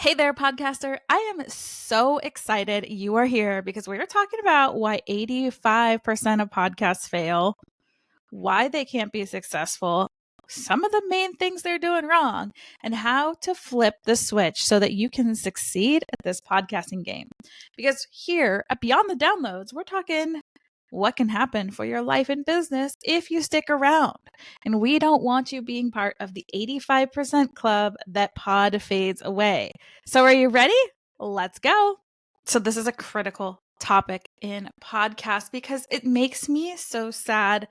Hey there, podcaster. I am so excited you are here because we are talking about why 85% of podcasts fail, why they can't be successful, some of the main things they're doing wrong, and how to flip the switch so that you can succeed at this podcasting game. Because here at Beyond the Downloads, we're talking what can happen for your life and business if you stick around. And we don't want you being part of the 85% club that pod fades away. So, are you ready? Let's go. So, this is a critical topic in podcasts because it makes me so sad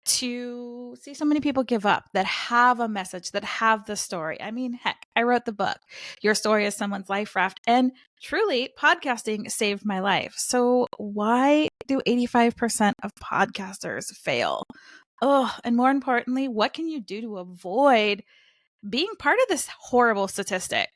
to see so many people give up that have a message, that have the story. I mean, heck, I wrote the book. Your story is someone's life raft. And truly, podcasting saved my life. So, why do 85% of podcasters fail? Oh, and more importantly, what can you do to avoid being part of this horrible statistic?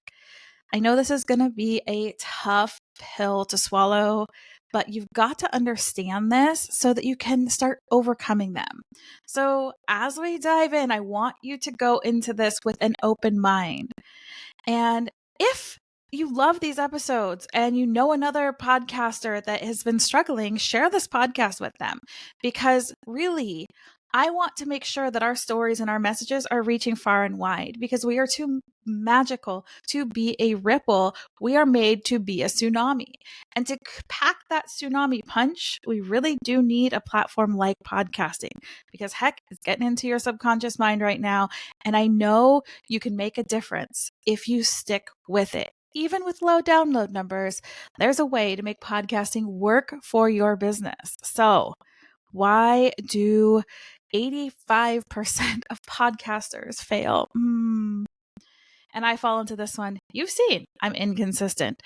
I know this is going to be a tough pill to swallow, but you've got to understand this so that you can start overcoming them. So, as we dive in, I want you to go into this with an open mind. And if you love these episodes and you know another podcaster that has been struggling, share this podcast with them because really, I want to make sure that our stories and our messages are reaching far and wide because we are too magical to be a ripple. We are made to be a tsunami. And to pack that tsunami punch, we really do need a platform like podcasting because heck, it's getting into your subconscious mind right now. And I know you can make a difference if you stick with it. Even with low download numbers, there's a way to make podcasting work for your business. So, why do 85% of podcasters fail? And I fall into this one. You've seen I'm inconsistent.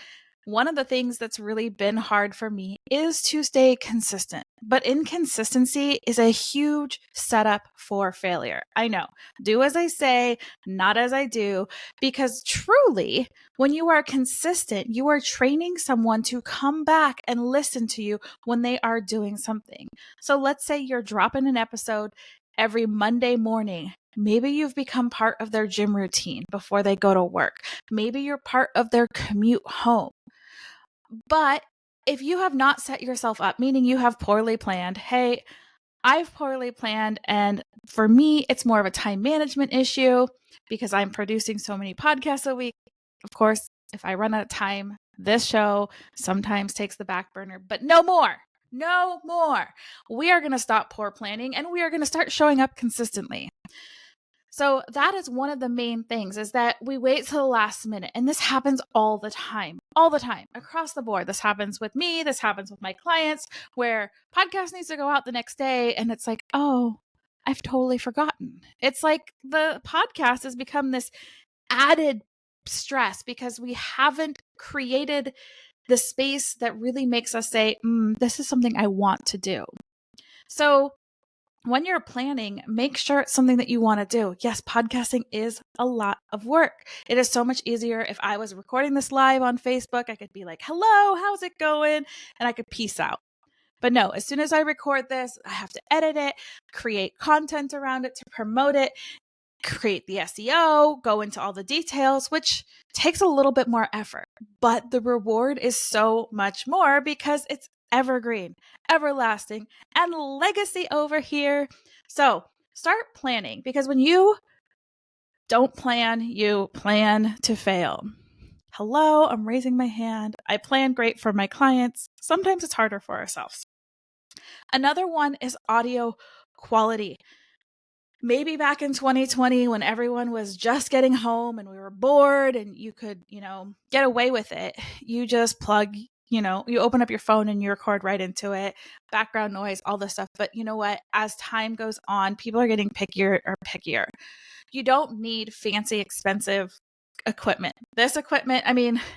One of the things that's really been hard for me is to stay consistent. But inconsistency is a huge setup for failure. I know. Do as I say, not as I do. Because truly, when you are consistent, you are training someone to come back and listen to you when they are doing something. So let's say you're dropping an episode every Monday morning. Maybe you've become part of their gym routine before they go to work. Maybe you're part of their commute home. But if you have not set yourself up, meaning you have poorly planned, hey, I've poorly planned. And for me, it's more of a time management issue because I'm producing so many podcasts a week. Of course, if I run out of time, this show sometimes takes the back burner, but no more. No more. We are going to stop poor planning and we are going to start showing up consistently. So that is one of the main things is that we wait till the last minute. And this happens all the time across the board. This happens with me. This happens with my clients where podcast needs to go out the next day. And it's like, oh, I've totally forgotten. It's like the podcast has become this added stress because we haven't created the space that really makes us say, this is something I want to do. So when you're planning, make sure it's something that you want to do. Yes, podcasting is a lot of work. It is so much easier if I was recording this live on Facebook, I could be like, hello, how's it going? And I could peace out. But no, as soon as I record this, I have to edit it, create content around it to promote it, create the SEO, go into all the details, which takes a little bit more effort. But the reward is so much more because it's evergreen, everlasting, and legacy over here. So start planning because when you don't plan, you plan to fail. Hello, I'm raising my hand. I plan great for my clients. Sometimes it's harder for ourselves. Another one is audio quality. Maybe back in 2020 when everyone was just getting home and we were bored and you could, get away with it. You just plug, you open up your phone and you record right into it, background noise, all this stuff. But you know what? As time goes on, people are getting pickier. You don't need fancy, expensive equipment. This equipment,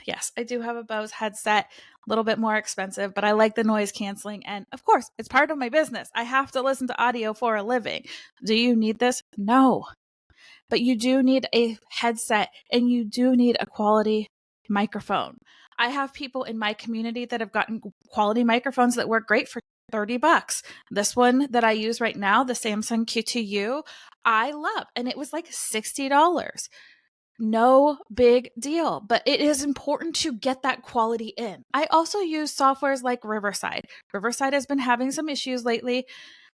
yes, I do have a Bose headset, a little bit more expensive, but I like the noise canceling. And of course, it's part of my business. I have to listen to audio for a living. Do you need this? No. But you do need a headset and you do need a quality microphone. I have people in my community that have gotten quality microphones that work great for $30. This one that I use right now, the Samsung Q2U, I love. And it was like $60. No big deal, but it is important to get that quality in. I also use softwares like Riverside. Riverside has been having some issues lately.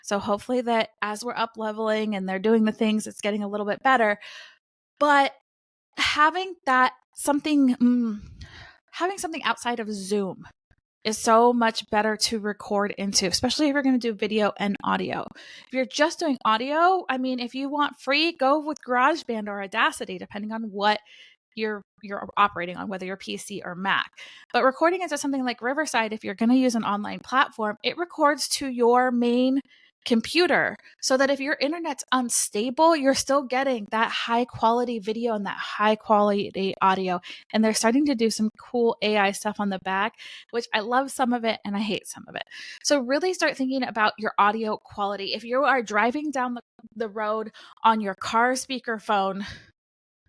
So hopefully that as we're up leveling and they're doing the things, it's getting a little bit better. But having something outside of Zoom is so much better to record into, especially if you're going to do video and audio. If you're just doing audio, I mean, if you want free, go with GarageBand or Audacity, depending on what you're operating on, whether you're PC or Mac. But recording into something like Riverside, if you're going to use an online platform, it records to your main computer so that if your internet's unstable, you're still getting that high quality video and that high quality audio. And they're starting to do some cool AI stuff on the back, which I love some of it and I hate some of it. So really start thinking about your audio quality. If you are driving down the road on your car speakerphone,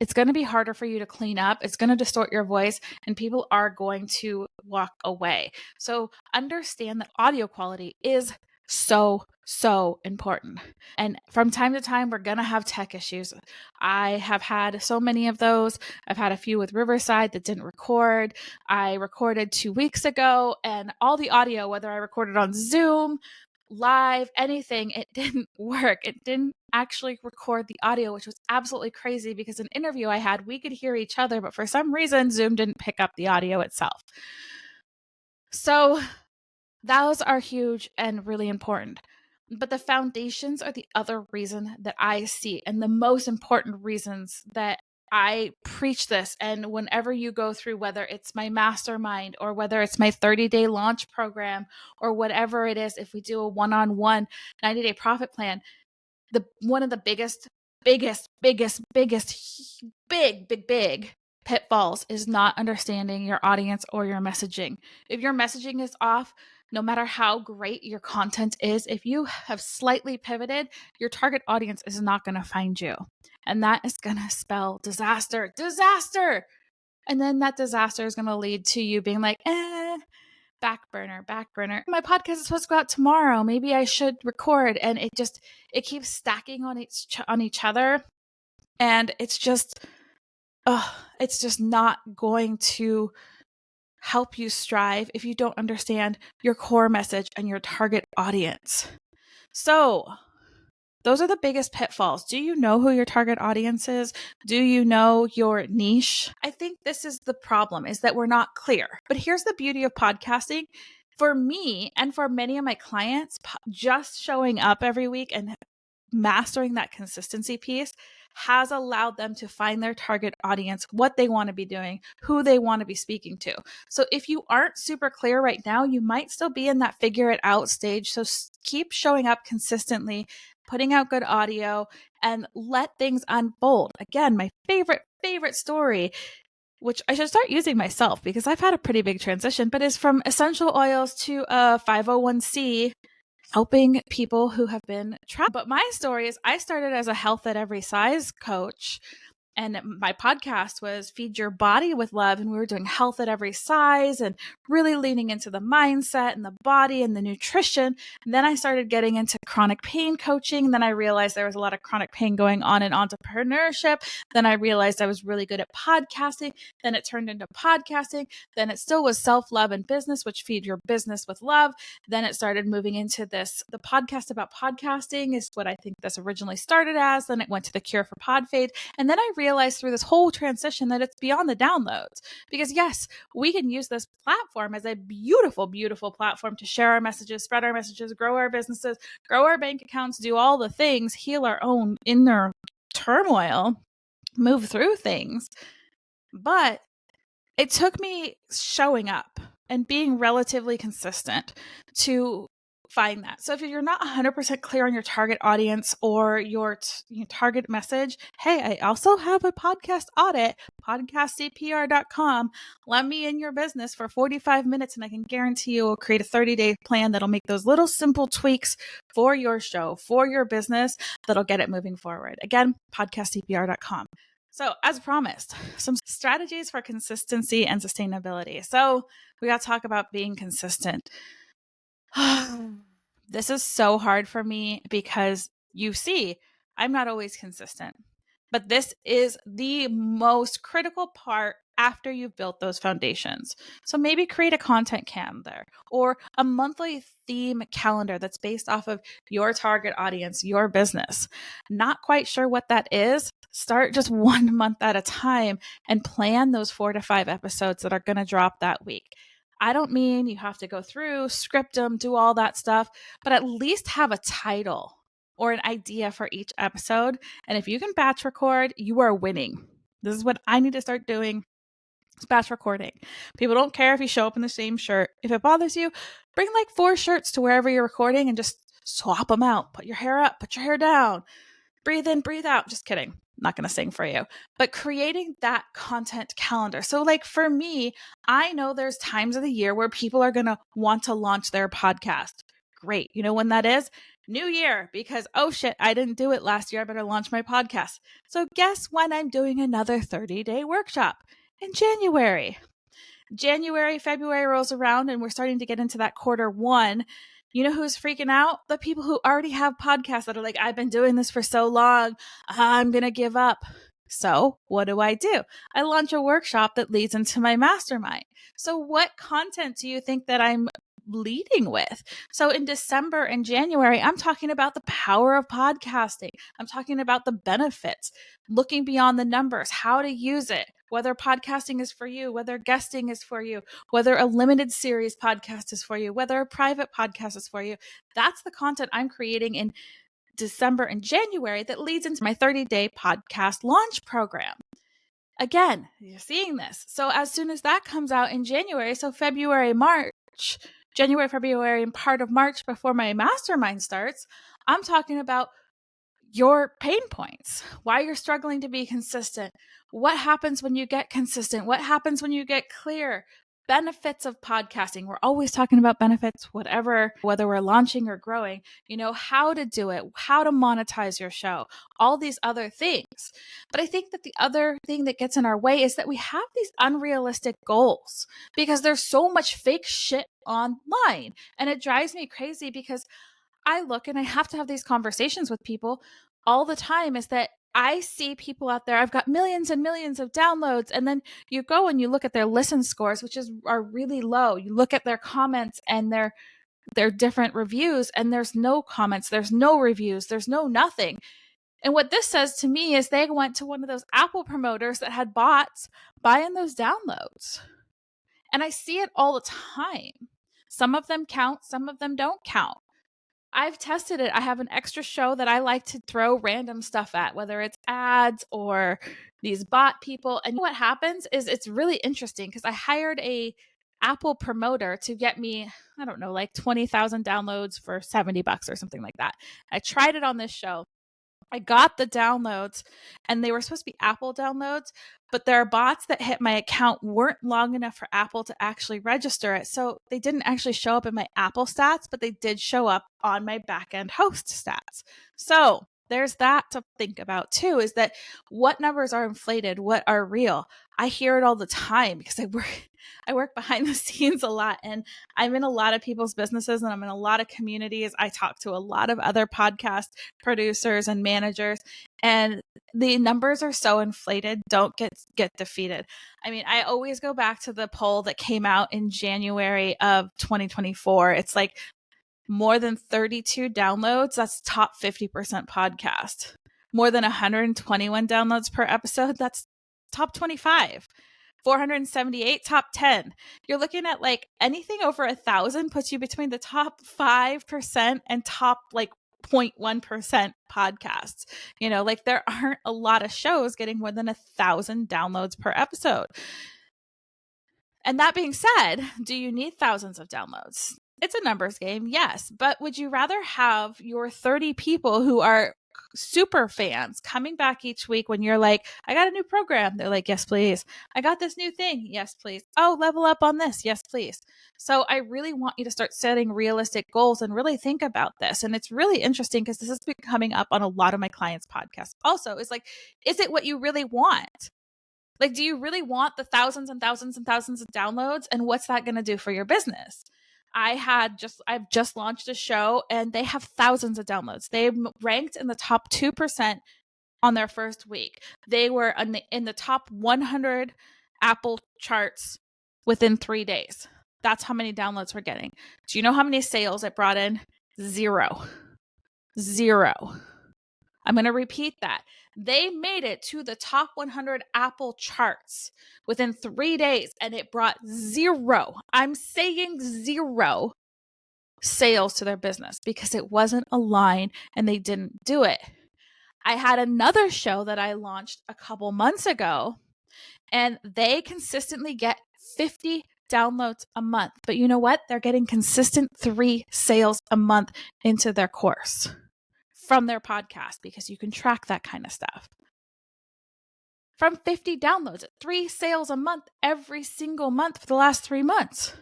it's going to be harder for you to clean up. It's going to distort your voice and people are going to walk away. So understand that audio quality is so important. And from time to time, we're going to have tech issues. I have had so many of those. I've had a few with Riverside that didn't record. I recorded 2 weeks ago and all the audio, whether I recorded on Zoom, live, anything, it didn't work. It didn't actually record the audio, which was absolutely crazy because an interview I had, we could hear each other, but for some reason, Zoom didn't pick up the audio itself. So those are huge and really important. But the foundations are the other reason that I see, and the most important reasons that I preach this. And whenever you go through, whether it's my mastermind or whether it's my 30-day launch program or whatever it is, if we do a one-on-one 90-day profit plan, one of the biggest pitfalls is not understanding your audience or your messaging. If your messaging is off, no matter how great your content is, if you have slightly pivoted, your target audience is not going to find you. And that is going to spell disaster. And then that disaster is going to lead to you being like, back burner. My podcast is supposed to go out tomorrow. Maybe I should record. And it keeps stacking on each other. And it's just not going to help you strive if you don't understand your core message and your target audience. So those are the biggest pitfalls. Do you know who your target audience is? Do you know your niche? I think this is the problem, is that we're not clear. But here's the beauty of podcasting. For me and for many of my clients, just showing up every week and mastering that consistency piece has allowed them to find their target audience, what they want to be doing, who they want to be speaking to. So if you aren't super clear right now, you might still be in that figure it out stage. So keep showing up consistently, putting out good audio, and let things unfold. Again, my favorite story, which I should start using myself because I've had a pretty big transition, but is from essential oils to a 501c, helping people who have been trapped. But my story is I started as a health at every size coach, and my podcast was Feed Your Body with Love. And we were doing health at every size and really leaning into the mindset and the body and the nutrition. And then I started getting into chronic pain coaching. And then I realized there was a lot of chronic pain going on in entrepreneurship. Then I realized I was really good at podcasting. Then it turned into podcasting. Then it still was self-love and business, which Feed Your Business with Love. Then it started moving into this. The podcast about podcasting is what I think this originally started as. Then it went to the Cure for Podfade. And then I realized through this whole transition that it's beyond the downloads. Because yes, we can use this platform as a beautiful platform to share our messages, spread our messages, grow our businesses, grow our bank accounts, do all the things, heal our own inner turmoil, move through things. But it took me showing up and being relatively consistent to find that. So if you're not 100% clear on your target audience or your target message, hey, I also have a podcast audit, podcastcpr.com. Let me in your business for 45 minutes and I can guarantee you will create a 30-day plan that'll make those little simple tweaks for your show, for your business, that'll get it moving forward. Again, podcastcpr.com. So as promised, some strategies for consistency and sustainability. So we got to talk about being consistent. This is so hard for me because you see, I'm not always consistent. But this is the most critical part after you've built those foundations. So maybe create a content calendar or a monthly theme calendar that's based off of your target audience, your business. Not quite sure what that is? Start just 1 month at a time and plan those 4 to 5 episodes that are going to drop that week. I don't mean you have to go through, script them, do all that stuff, but at least have a title or an idea for each episode. And if you can batch record, you are winning. This is what I need to start doing. It's batch recording. People don't care if you show up in the same shirt. If it bothers you, bring like 4 shirts to wherever you're recording and just swap them out. Put your hair up, put your hair down. Breathe in, breathe out. Just kidding. I'm not going to sing for you. But creating that content calendar. So like for me, I know there's times of the year where people are going to want to launch their podcast. Great. You know when that is? New year, because oh shit, I didn't do it last year. I better launch my podcast. So guess when I'm doing another 30-day workshop? In January. January, February rolls around and we're starting to get into that quarter 1. You know who's freaking out? The people who already have podcasts that are like, I've been doing this for so long, I'm going to give up. So what do? I launch a workshop that leads into my mastermind. So what content do you think that I'm leading with? So in December and January, I'm talking about the power of podcasting. I'm talking about the benefits, looking beyond the numbers, how to use it, whether podcasting is for you, whether guesting is for you, whether a limited series podcast is for you, whether a private podcast is for you. That's the content I'm creating in December and January that leads into my 30-day podcast launch program. Again, you're seeing this. So as soon as that comes out in January, so February, February, and part of March before my mastermind starts, I'm talking about your pain points, why you're struggling to be consistent, what happens when you get consistent, what happens when you get clear, benefits of podcasting. We're always talking about benefits, whether we're launching or growing, how to do it, how to monetize your show, all these other things. But I think that the other thing that gets in our way is that we have these unrealistic goals because there's so much fake shit online. And it drives me crazy because I look and I have to have these conversations with people all the time, is that I see people out there, I've got millions and millions of downloads, and then you go and you look at their listen scores, which are really low. You look at their comments and their different reviews, and there's no comments, there's no reviews, there's no nothing. And what this says to me is they went to one of those Apple promoters that had bots buying those downloads. And I see it all the time. Some of them count, some of them don't count. I've tested it. I have an extra show that I like to throw random stuff at, whether it's ads or these bot people. And what happens is it's really interesting because I hired a Apple promoter to get me, I don't know, like 20,000 downloads for $70 or something like that. I tried it on this show. I got the downloads and they were supposed to be Apple downloads, but there are bots that hit my account weren't long enough for Apple to actually register it. So they didn't actually show up in my Apple stats, but they did show up on my backend host stats. So there's that to think about too, is that what numbers are inflated, what are real. I hear it all the time because I work behind the scenes a lot, and I'm in a lot of people's businesses and I'm in a lot of communities. I talk to a lot of other podcast producers and managers, and the numbers are so inflated. Don't get defeated. I mean, I always go back to the poll that came out in January of 2024. It's like more than 32 downloads. That's top 50% podcast. More than 121 downloads per episode. That's top 25. 478, top 10. You're looking at like anything over 1,000 puts you between the top 5% and top like 0.1% podcasts. Like there aren't a lot of shows getting more than 1,000 downloads per episode. And that being said, do you need thousands of downloads? It's a numbers game, yes. But would you rather have your 30 people who are super fans coming back each week when you're like, I got a new program? They're like, yes, please. I got this new thing. Yes, please. Oh, level up on this. Yes, please. So I really want you to start setting realistic goals and really think about this. And it's really interesting because this has been coming up on a lot of my clients' podcasts. Also, is like, is it what you really want? Like, do you really want the thousands and thousands and thousands of downloads? And what's that going to do for your business? I've just launched a show and they have thousands of downloads. They've ranked in the top 2% on their first week. They were in the top 100 Apple charts within 3 days. That's how many downloads we're getting. Do you know how many sales it brought in? Zero. I'm going to repeat that. They made it to the top 100 Apple charts within 3 days, and it brought zero. I'm saying zero sales to their business because it wasn't aligned and they didn't do it. I had another show that I launched a couple months ago, and they consistently get 50 downloads a month. But you know what? They're getting consistent 3 sales a month into their course from their podcast, because you can track that kind of stuff. From 50 downloads, 3 sales a month every single month for the last 3 months.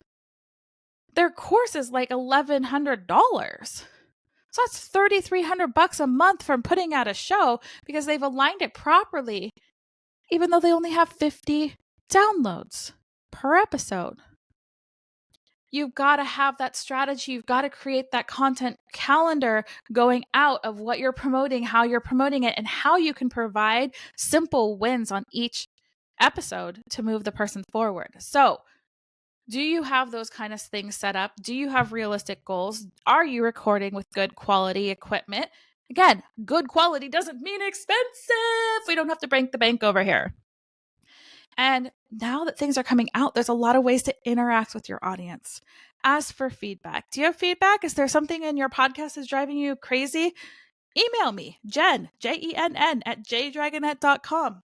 Their course is like $1,100. So that's $3,300 a month from putting out a show because they've aligned it properly, even though they only have 50 downloads per episode. You've got to have that strategy. You've got to create that content calendar going out of what you're promoting, how you're promoting it, and how you can provide simple wins on each episode to move the person forward. So, do you have those kind of things set up? Do you have realistic goals? Are you recording with good quality equipment? Again, good quality doesn't mean expensive. We don't have to break the bank over here. And now that things are coming out, there's a lot of ways to interact with your audience. Ask for feedback. Do you have feedback? Is there something in your podcast that's driving you crazy? Email me, Jenn, Jenn, at jdragonette.com.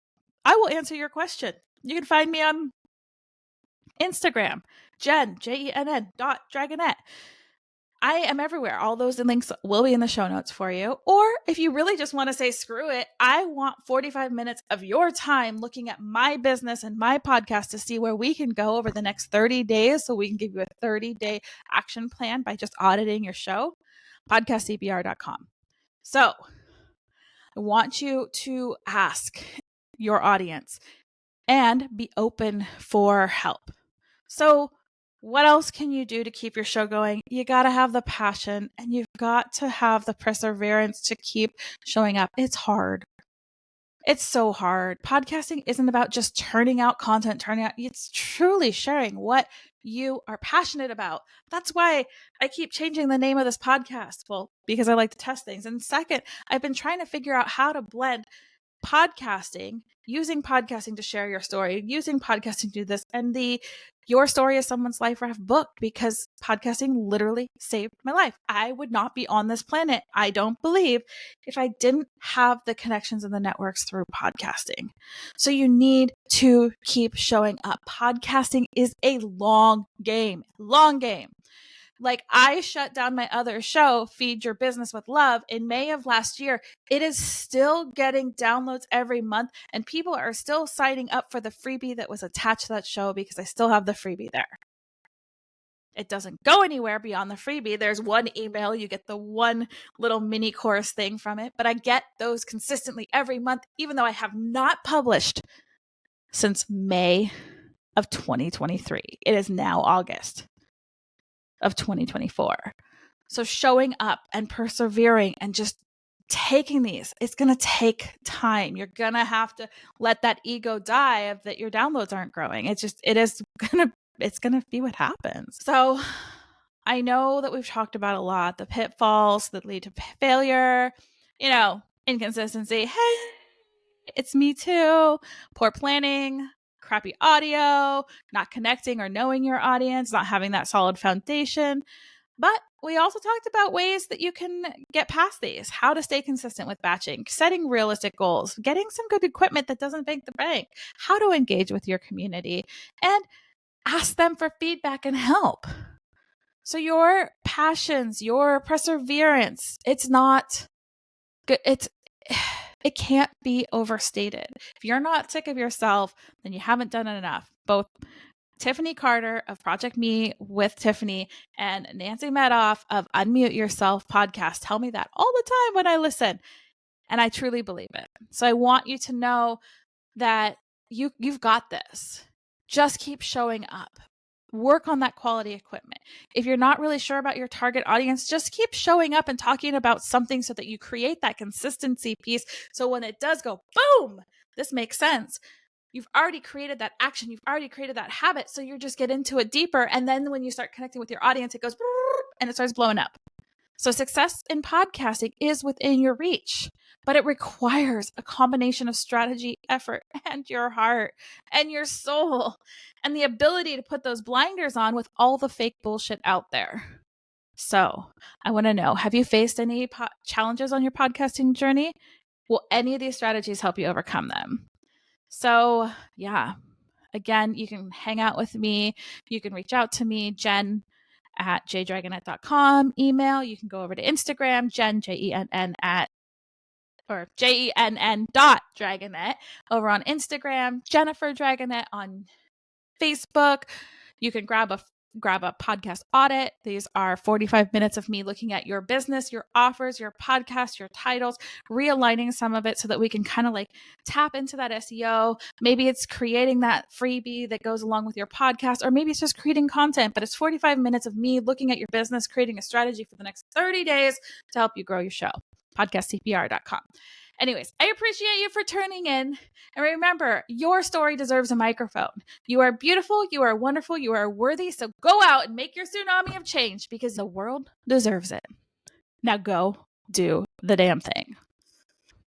I will answer your question. You can find me on Instagram, Jenn, Jenn.dragonette. I am everywhere. All those links will be in the show notes for you. Or if you really just want to say, screw it, I want 45 minutes of your time looking at my business and my podcast to see where we can go over the next 30 days. So we can give you a 30-day action plan by just auditing your show, podcastcbr.com. So I want you to ask your audience and be open for help. So what else can you do to keep your show going? You got to have the passion and you've got to have the perseverance to keep showing up. It's hard. It's so hard. Podcasting isn't about just turning out content, it's truly sharing what you are passionate about. That's why I keep changing the name of this podcast. Well, because I like to test things. And second, I've been trying to figure out how to blend podcasting, using podcasting to share your story, using podcasting to do this, and your story is someone's life I've booked, because podcasting literally saved my life. I would not be on this planet, I don't believe, if I didn't have the connections and the networks through podcasting. So you need to keep showing up. Podcasting is a long game. Like, I shut down my other show, Feed Your Business with Love, in May of last year. It is still getting downloads every month, and people are still signing up for the freebie that was attached to that show because I still have the freebie there. It doesn't go anywhere beyond the freebie. There's one email, you get the one little mini course thing from it, but I get those consistently every month, even though I have not published since May of 2023. It is now August of 2024. So showing up and persevering and just taking these, it's going to take time. You're going to have to let that ego die of that your downloads aren't growing. It's going to be what happens. So I know that we've talked about a lot, the pitfalls that lead to failure, inconsistency. Hey, it's me too. Poor planning, crappy audio, not connecting or knowing your audience, not having that solid foundation. But we also talked about ways that you can get past these, how to stay consistent with batching, setting realistic goals, getting some good equipment that doesn't break the bank, how to engage with your community, and ask them for feedback and help. So your passions, your perseverance, it's not good. It can't be overstated. If you're not sick of yourself, then you haven't done it enough. Both Tiffany Carter of Project Me with Tiffany and Nancy Medoff of Unmute Yourself podcast tell me that all the time when I listen. And I truly believe it. So I want you to know that you've got this. Just keep showing up. work on that quality equipment. If you're not really sure about your target audience, just keep showing up and talking about something so that you create that consistency piece. So when it does go boom, this makes sense. You've already created that action. You've already created that habit. So you just get into it deeper. And then when you start connecting with your audience, it goes and it starts blowing up. So success in podcasting is within your reach, but it requires a combination of strategy, effort, and your heart and your soul, and the ability to put those blinders on with all the fake bullshit out there. So I want to know, have you faced any challenges on your podcasting journey? Will any of these strategies help you overcome them? So yeah, again, you can hang out with me. You can reach out to me, Jenn at jdragonet.com. Email, you can go over to Instagram, Jenn, Jenn or JENN.Dragonet over on Instagram, Jennifer Dragonet on Facebook. You can grab a podcast audit. These are 45 minutes of me looking at your business, your offers, your podcast, your titles, realigning some of it so that we can kind of like tap into that SEO. Maybe it's creating that freebie that goes along with your podcast, or maybe it's just creating content, but it's 45 minutes of me looking at your business, creating a strategy for the next 30 days to help you grow your show. podcastcpr.com. Anyways, I appreciate you for tuning in. And remember, your story deserves a microphone. You are beautiful. You are wonderful. You are worthy. So go out and make your tsunami of change because the world deserves it. Now go do the damn thing.